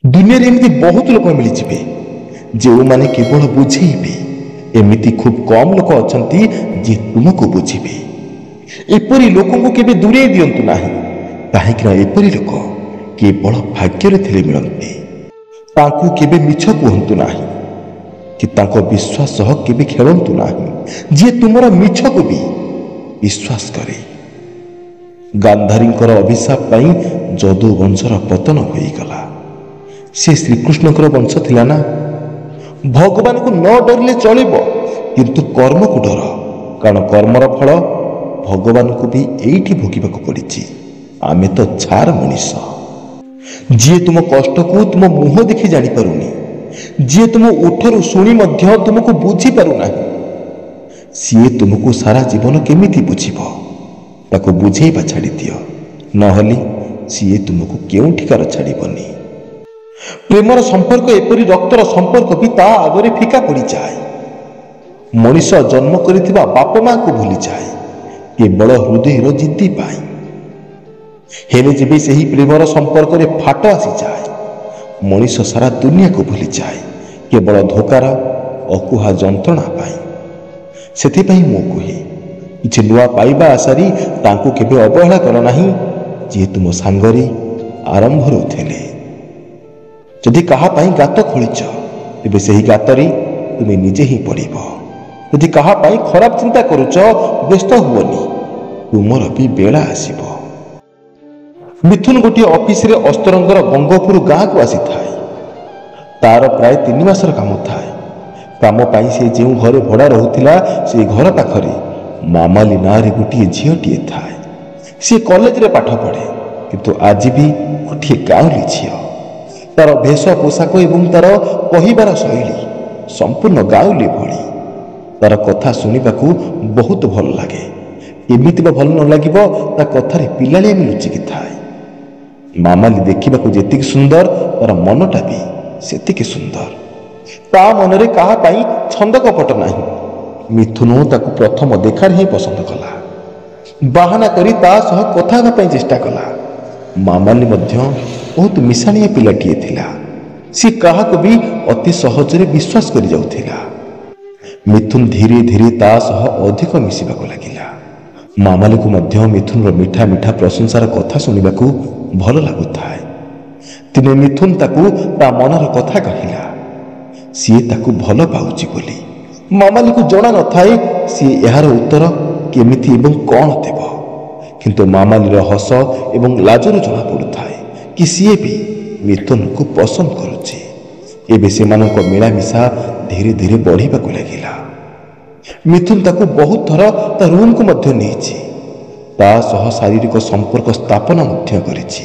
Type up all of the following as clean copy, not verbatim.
दुनिया रे एमती बहुत लोक मिलजिबे जो माने केवल बुझेबे। एमिति खूब कम लोक अछंती जे तुमको बुझिबे। एपरी लोकंको केबे दूरे दियंतु नाही, काहेकि एपरी लोक केवल भाग्य थिले मिलंते। तांकु केबे मिछ कुहंतु नाही कि तांको विश्वास सह केबे खेलंतु नाही, जे तुमरा मिछ को भी विश्वास करे। गांधारींकर अभिशाप पाई जदु वंशर पतन होई गला। से श्रीकृष्णकर वंश थिला ना। भगवान को न डरले चलिबो, किंतु कर्म को डर, कारण कर्मर फल भगवान को भी एठी भोगिबाको पड़िछि। आमे तो छार मनीष, जी तुम कष्ट को तुम मुह देखि जानि पारुनी, जी तुम उठरू शुणी मध्य तुमको बुझी पारु नाही, सी तुमको सारा जीवन केमिति बुझिबो। ताको बुझेबा छाड़ी दियो, नहली सी तुमको केउठिकार छाड़िबनी। प्रेमर संपर्क एपरी रक्तर संपर्क भी ता आगरे फिका पड़ी जाए। मनीष जन्म करिथिबा बाप मां को भूली जाए केवल हृदयर जिद्दी पाई। हेले जेबे सही प्रेमर संपर्क रे फाट आसी जाए, मनीष सारा दुनिया को भूली जाए केवल धोकार अकुहा जंत्रणा पाई। सेथिपाई मो कहे किछि नुआ पाइबा आशारी तांको केबे अवहेला कर नाही, जे तुम सांगरे आरंभ रुथिले। जदि कहा पाई गात खोलिच, तेबे सही गातरी तुमे निजे ही पड़िब। जदि कहा पाई खराब चिंता करुच, व्यस्त हुवनी, तुमर भी बेला आसीब। मिथुन गोटे ऑफिस रे अस्तरंगर गंगपुर गाँ को आसी थाए। तार प्राय 3 मासर काम थाए। काम पाई से जो घरे भड़ा रहुथिला, से घर पाखरे मामाली नारे गोटे झीलटिए थाए। सी कॉलेज रे पाठ पढ़े, किंतु आज भी गोटे गाँवली झील। तार भेष पोशाक एवं तार कहिबार शैली संपूर्ण गाँवली भली। तार कथा शुणिबाकू बहुत भल लगे। एमिति भल न लागिब ता कथारे पिलालियामी लुचिकी थाए। मामाली देखिबाकू जेतिकी सुंदर, तार मनटा भी सेतिकी सुंदर। ता मनरे कहा पाई छंद कपट नाही। मिथुन ताकू प्रथम देखार ही पसंद कला। बाहाना करी ता सह कथा हेबा पई चेष्टा कला। मामाली मध्य बहुत मिशाणिया पिलाटिए थिला। सी काहाको भी अति सहजरे विश्वास करि जाउथिला। मिथुन धीरे धीरे ता सह अधिक मिसिबाको लागिला। मामाली को मध्य मिथुन मीठा मीठा प्रशंसार कथा शुणिबाकू भल लागुथाए। तिने मिथुन ताकू ता मनर कथा कहिला। सी ताकू भल पाउची बोली। मामाली को जणा न थाए सी एहार उत्तर केमिति एवं कोन देबो, किंतु मामालीर हस एवं लाजर जणा पड़ुथाए कि सी भी मिथुन को पसंद करुछि। एबे सेमानक मिलामिशा धीरे धीरे बढ़िबाकू लागिला। मिथुन ताकू बहुत थर ता रूम को मध्य नेछि, ता सह शारीरिक संपर्क स्थापन मध्य करिछि।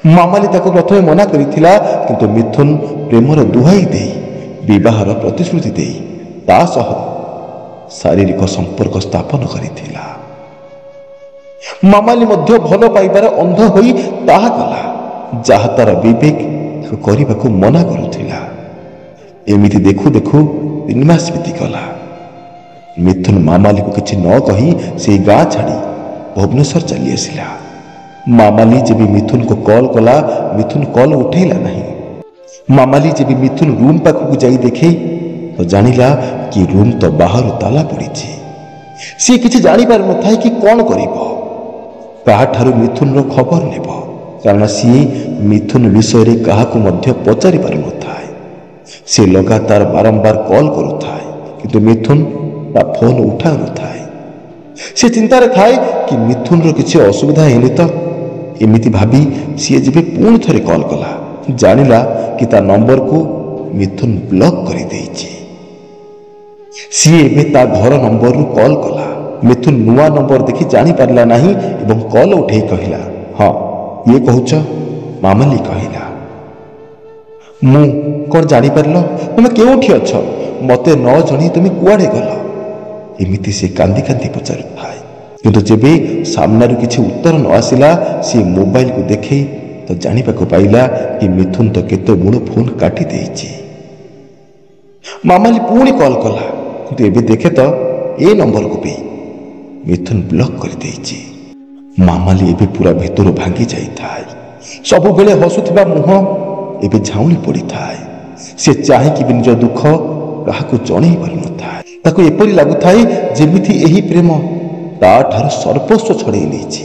मामाली ताकू प्रथमे मना करिथिला, किंतु मिथुन प्रेमर दुहाई देई विवाहर प्रतिश्रुति देई ता सह शारीरिक संपर्क स्थापन करिथिला। मामाली मध्य भल पाइबार अंध होई ताहा कला, जहा तार विवेक करबाकू मना करुथिला। एमिति देखु देखु 3 मास बीती गला। मिथुन मामाली को किछि न कही से गाँ छाड़ी भुवनेश्वर चली आसिला। मामाली जेबी मिथुन को कॉल कला, मिथुन कॉल उठेला नहीं। मामाली जेबी मिथुन रूम पाखक जाई देखे तो जानिला कि रूम तो बाहर ताला पड़िछि। सी किछि जानि पार न थाए कि कोन करिबो, काहाठारु मिथुन रो खबर नेब, कारण सी मिथुन विषय रे काहाकू मध्य पचारि पार न थाए। से लगातार बारंबार कॉल करुथाए, किंतु मिथुन ता फोन उठा न थाए। से चिंतार थाए कि मिथुन रो किछि असुविधा हेनि तो। एमिति भाबी सी जेबे पुणी थरे कॉल कला, जानिला कि ता नंबर को मिथुन ब्लॉक करि देइछि। सी एबे ता घर नंबर रु कॉल कला। मिथुन नुआ नंबर देखि जानी पारला नाही एवं कॉल उठेई कहिला, हाँ ये कहूच? मामाली कहिला, मु कौन जानी पारल? तुम केउठी अछ? मते न जणी तुम कुआडे गल? एमिति से कांदी कांदी पचारु थाए, किंतु जेबे सामनारु किछि उत्तर न आसिला, से मोबाइल को देखे तो जानिबाकू पाइला कि मिथुन तो केते बड़ फोन काटी देइछि। मामाली पुणी कॉल कला, किंतु एबे देखे तो ए नंबर को भी मिथुन ब्लॉक कर देइछि। मामाली एबे पूरा भितर भांगी जाई थाए। सब बेले हसुथिबा मुह ଏବେ ଝାଉଁଳି ପଡ଼ିଥାଏ। ସେ ଚାହିଁକି ବି ନିଜ ଦୁଃଖ କାହାକୁ ଜଣେଇ ପାରୁନଥାଏ। ତାକୁ ଏପରି ଲାଗୁଥାଏ ଯେମିତି ଏହି ପ୍ରେମ ତାଠାରୁ ସର୍ବସ୍ୱ ଛଡ଼େଇ ନେଇଛି।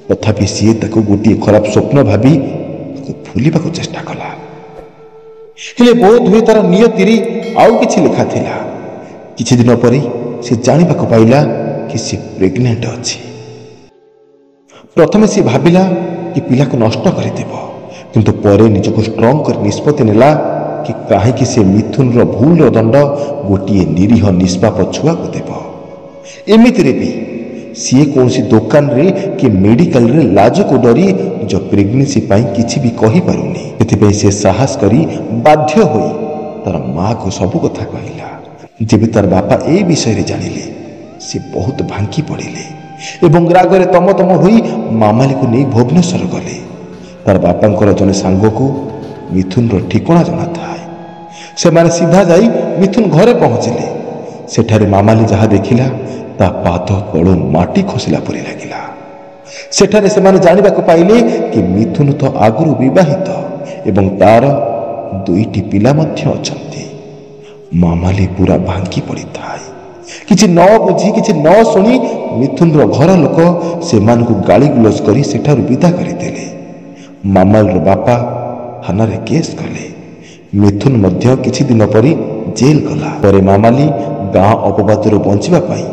ତଥାପି ସିଏ ତାକୁ ଗୋଟିଏ ଖରାପ ସ୍ୱପ୍ନ ଭାବି ତାକୁ ଭୁଲିବାକୁ ଚେଷ୍ଟା କଲା। ହେଲେ ବୋଧ ହୁଏ ତାର ନିୟତିରେ ଆଉ କିଛି ଲେଖା ଥିଲା। କିଛି ଦିନ ପରେ ସେ ଜାଣିବାକୁ ପାଇଲା କି ସେ ପ୍ରେଗନେଣ୍ଟ ଅଛି। ପ୍ରଥମେ ସେ ଭାବିଲା କି ପିଲାକୁ ନଷ୍ଟ କରିଦେବ, କିନ୍ତୁ ପରେ ନିଜକୁ ଷ୍ଟ୍ରଙ୍ଗ କରି ନିଷ୍ପତ୍ତି ନେଲା କି କାହିଁକି ସେ ମିଥୁନର ଭୁଲର ଦଣ୍ଡ ଗୋଟିଏ ନିରୀହ ନିଷ୍ପାପ ଛୁଆକୁ ଦେବ। ଏମିତିରେ ବି ସିଏ କୌଣସି ଦୋକାନରେ କି ମେଡିକାଲରେ ଲାଜକୁ ଡରି ନିଜ ପ୍ରେଗନେନ୍ସି ପାଇଁ କିଛି ବି କହିପାରୁନି। ସେଥିପାଇଁ ସେ ସାହସ କରି ବାଧ୍ୟ ହୋଇ ତାର ମାଆକୁ ସବୁ କଥା କହିଲା। ଯେବେ ତାର ବାପା ଏ ବିଷୟରେ ଜାଣିଲେ ସେ ବହୁତ ଭାଙ୍ଗି ପଡ଼ିଲେ ଏବଂ ରାଗରେ ତମ ହୋଇ ମାମାଲିକୁ ନେଇ ଭୁବନେଶ୍ୱର ଗଲେ। ତାର ବାପାଙ୍କର ଜଣେ ସାଙ୍ଗକୁ ମିଥୁନର ଠିକଣା ଜଣାଥାଏ। ସେମାନେ ସିଧା ଯାଇ ମିଥୁନ ଘରେ ପହଞ୍ଚିଲେ। ସେଠାରେ ମାମାଲି ଯାହା ଦେଖିଲା ତା ପାଦ ତଳୁ ମାଟି ଖସିଲା ପରି ଲାଗିଲା। ସେଠାରେ ସେମାନେ ଜାଣିବାକୁ ପାଇଲେ କି ମିଥୁନ ତ ଆଗରୁ ବିବାହିତ ଏବଂ ତାର 2ଟି ପିଲା ମଧ୍ୟ ଅଛନ୍ତି। ମାମାଲି ପୁରା ଭାଙ୍ଗି ପଡ଼ିଥାଏ। କିଛି ନ ବୁଝି କିଛି ନ ଶୁଣି ମିଥୁନର ଘର ଲୋକ ସେମାନଙ୍କୁ ଗାଳିଗୁଲଜ କରି ସେଠାରୁ ବିଦା କରିଦେଲେ। ମାମାଲିର ବାପା ଥାନାରେ କେସ୍ କଲେ। ମିଥୁନ ମଧ୍ୟ କିଛି ଦିନ ପରେ ଜେଲ୍ ଗଲା। ପରେ ମାମାଲି ଗାଁ ଅପବାଦରୁ ବଞ୍ଚିବା ପାଇଁ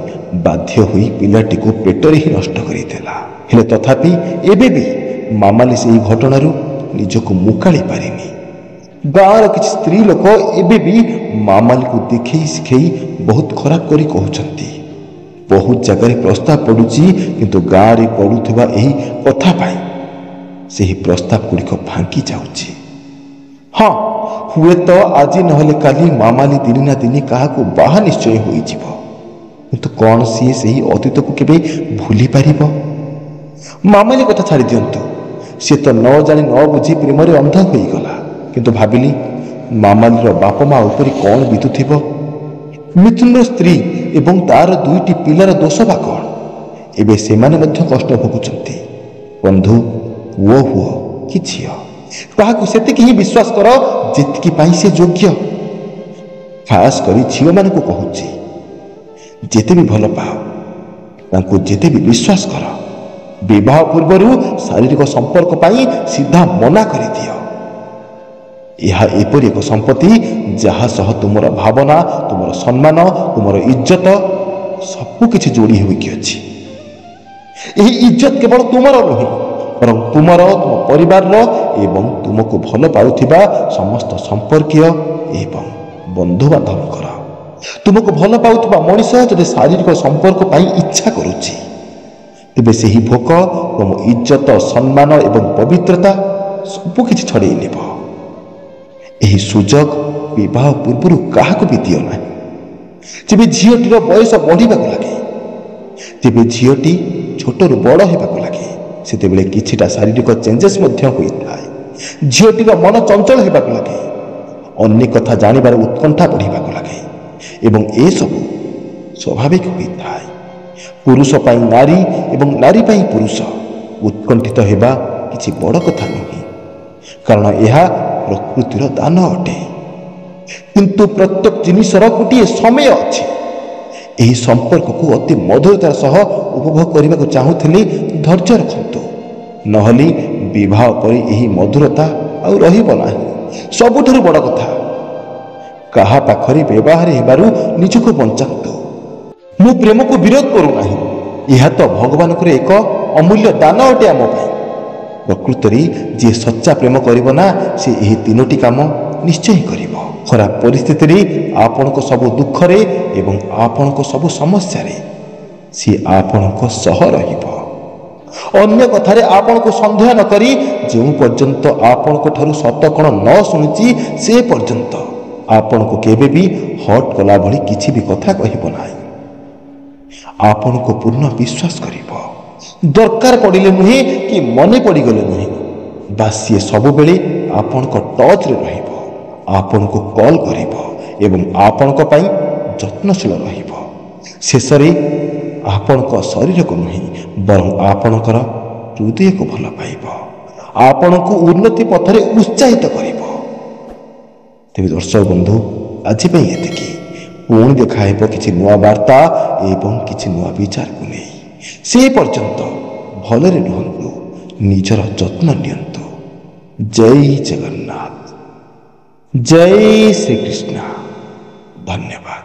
ବାଧ୍ୟ ହୋଇ ପିଲାଟିକୁ ପେଟରେ ହିଁ ନଷ୍ଟ କରିଥିଲା। ହେଲେ ତଥାପି ଏବେ ବି ମାମାଲି ସେହି ଘଟଣାରୁ ନିଜକୁ ମୁକାଳି ପାରିନି। ଗାଁର କିଛି ସ୍ତ୍ରୀ ଲୋକ ଏବେ ବି ମାମାଲିକୁ ଦେଖେଇ ଶିଖେଇ ବହୁତ ଖରାପ କରି କହୁଛନ୍ତି। ବହୁତ ଜାଗାରେ ପ୍ରସ୍ତାବ ପଡ଼ୁଛି, କିନ୍ତୁ ଗାଁରେ ପଡ଼ୁଥିବା ଏହି କଥା ପାଇଁ ସେହି ପ୍ରସ୍ତାବ ଗୁଡ଼ିକ ଭାଙ୍ଗି ଯାଉଛି। ହଁ, ହୁଏତ ଆଜି ନହେଲେ କାଲି ମାମାଲି ଦିନେ ନା ଦିନେ କାହାକୁ ବାହା ନିଶ୍ଚୟ ହୋଇଯିବ, କିନ୍ତୁ କ'ଣ ସିଏ ସେହି ଅତୀତକୁ କେବେ ଭୁଲି ପାରିବ? ମାମାଲି କଥା ଛାଡ଼ି ଦିଅନ୍ତୁ, ସିଏ ତ ନ ଜାଣି ନ ବୁଝି ପ୍ରେମରେ ଅନ୍ଧ ହୋଇଗଲା। କିନ୍ତୁ ଭାବିଲି ମାମାଲିର ବାପା ମା ଉପରେ କ'ଣ ବିତୁଥିବ? ମିଥୁନର ସ୍ତ୍ରୀ ଏବଂ ତାର 2ଟି ପିଲାର ଦୋଷ ବା କ'ଣ? ଏବେ ସେମାନେ ମଧ୍ୟ କଷ୍ଟ ଭୋଗୁଛନ୍ତି। ବନ୍ଧୁ, ପୁଅ ହୁଅ କି ଝିଅ, ତାହାକୁ ସେତିକି ହିଁ ବିଶ୍ୱାସ କର ଯେତିକି ପାଇଁ ସେ ଯୋଗ୍ୟ। ଖାସ୍ କରି ଝିଅମାନଙ୍କୁ କହୁଛି, ଯେତେ ବି ଭଲ ପାଅ, ତାଙ୍କୁ ଯେତେ ବି ବିଶ୍ୱାସ କର, ବିବାହ ପୂର୍ବରୁ ଶାରୀରିକ ସମ୍ପର୍କ ପାଇଁ ସିଧା ମନା କରିଦିଅ। ଏହା ଏପରି ଏକ ସମ୍ପତ୍ତି ଯାହା ସହ ତୁମର ଭାବନା, ତୁମର ସମ୍ମାନ, ତୁମର ଇଜ୍ଜତ ସବୁକିଛି ଯୋଡ଼ି ହୋଇକି ଅଛି। ଏହି ଇଜ୍ଜତ କେବଳ ତୁମର ନୁହେଁ, ବରଂ ତୁମର, ତୁମ ପରିବାରର ଏବଂ ତୁମକୁ ଭଲ ପାଉଥିବା ସମସ୍ତ ସମ୍ପର୍କୀୟ ଏବଂ ବନ୍ଧୁବାନ୍ଧବଙ୍କର। ତୁମକୁ ଭଲ ପାଉଥିବା ମଣିଷ ଯଦି ଶାରୀରିକ ସମ୍ପର୍କ ପାଇଁ ଇଚ୍ଛା କରୁଛି, ତେବେ ସେହି ଭୋକ, ତୁମ ଇଜ୍ଜତ, ସମ୍ମାନ ଏବଂ ପବିତ୍ରତା ସବୁକିଛି ଛଡ଼େଇ ନେବ। ଏହି ସୁଯୋଗ ବିବାହ ପୂର୍ବରୁ କାହାକୁ ବି ଦିଅ ନାହିଁ। ଯେବେ ଝିଅଟିର ବୟସ ବଢ଼ିବାକୁ ଲାଗେ, ଯେବେ ଝିଅଟି ଛୋଟରୁ ବଡ଼ ହେବାକୁ ଲାଗେ, ସେତେବେଳେ କିଛିଟା ଶାରୀରିକ ଚେଞ୍ଜେସ୍ ମଧ୍ୟ ହୋଇଥାଏ। ଝିଅଟିର ମନ ଚଞ୍ଚଳ ହେବାକୁ ଲାଗେ, ଅନେକ କଥା ଜାଣିବାର ଉତ୍କଣ୍ଠା ବଢ଼ିବାକୁ ଲାଗେ ଏବଂ ଏସବୁ ସ୍ୱାଭାବିକ ହୋଇଥାଏ। ପୁରୁଷ ପାଇଁ ନାରୀ ଏବଂ ନାରୀ ପାଇଁ ପୁରୁଷ ଉତ୍କଣ୍ଠିତ ହେବା କିଛି ବଡ଼ କଥା ନୁହେଁ, କାରଣ ଏହା ପ୍ରକୃତିର ଦାନ ଅଟେ। କିନ୍ତୁ ପ୍ରତ୍ୟେକ ଜିନିଷର ଗୋଟିଏ ସମୟ ଅଛି। ଏହି ସମ୍ପର୍କକୁ ଅତି ମଧୁରତାର ସହ ଉପଭୋଗ କରିବାକୁ ଚାହୁଁଥିଲେ ଧୈର୍ଯ୍ୟ ରଖନ୍ତୁ, ନହେଲେ ବିବାହ ପରେ ଏହି ମଧୁରତା ଆଉ ରହିବ ନାହିଁ। ସବୁଠାରୁ ବଡ଼ କଥା, କାହା ପାଖରେ ବ୍ୟବହାର ହେବାରୁ ନିଜକୁ ବଞ୍ଚାନ୍ତୁ। ମୁଁ ପ୍ରେମକୁ ବିରୋଧ କରୁନାହିଁ, ଏହା ତ ଭଗବାନଙ୍କର ଏକ ଅମୂଲ୍ୟ ଦାନ ଅଟେ ଆମ ପାଇଁ। ପ୍ରକୃତରେ ଯିଏ ସଚ୍ଚା ପ୍ରେମ କରିବ ନା, ସେ ଏହି 3ଟି କାମ ନିଶ୍ଚୟ କରିବ। ଖରାପ ପରିସ୍ଥିତିରେ, ଆପଣଙ୍କ ସବୁ ଦୁଃଖରେ ଏବଂ ଆପଣଙ୍କ ସବୁ ସମସ୍ୟାରେ ସିଏ ଆପଣଙ୍କ ସହ ରହିବ। ଅନ୍ୟ କଥାରେ ଆପଣଙ୍କୁ ସନ୍ଦେହ ନ କରି ଯେଉଁ ପର୍ଯ୍ୟନ୍ତ ଆପଣଙ୍କ ଠାରୁ ସତ କ'ଣ ନ ଶୁଣିଛି, ସେ ପର୍ଯ୍ୟନ୍ତ ଆପଣଙ୍କୁ କେବେ ବି ହଟ୍ କଲା ଭଳି କିଛି ବି କଥା କହିବ ନାହିଁ। ଆପଣଙ୍କୁ ପୂର୍ଣ୍ଣ ବିଶ୍ୱାସ କରିବ। ଦରକାର ପଡ଼ିଲେ ନୁହେଁ କି ମନେ ପଡ଼ିଗଲେ ନୁହେଁ, ବାସ୍ ସିଏ ସବୁବେଳେ ଆପଣଙ୍କ ଟଚ୍ରେ ରହିବ, ଆପଣଙ୍କୁ କଲ୍ କରିବ ଏବଂ ଆପଣଙ୍କ ପାଇଁ ଯତ୍ନଶୀଳ ରହିବ। ଶେଷରେ ଆପଣଙ୍କ ଶରୀରକୁ ନୁହେଁ, ବରଂ ଆପଣଙ୍କର ହୃଦୟକୁ ଭଲ ପାଇବ। ଆପଣଙ୍କୁ ଉନ୍ନତି ପଥରେ ଉତ୍ସାହିତ କରିବ। ତେବେ ଦର୍ଶକ ବନ୍ଧୁ, ଆଜି ପାଇଁ ଏତିକି। ପୁଣି ଦେଖା ହେବ କିଛି ନୂଆ ବାର୍ତ୍ତା ଏବଂ କିଛି ନୂଆ ବିଚାରକୁ ନେଇ। ସେ ପର୍ଯ୍ୟନ୍ତ ଭଲରେ ରୁହନ୍ତୁ, ନିଜର ଯତ୍ନ ନିଅନ୍ତୁ। ଜୟ ଜଗନ୍ନାଥ, ଜୟ ଶ୍ରୀକୃଷ୍ଣ। ଧନ୍ୟବାଦ।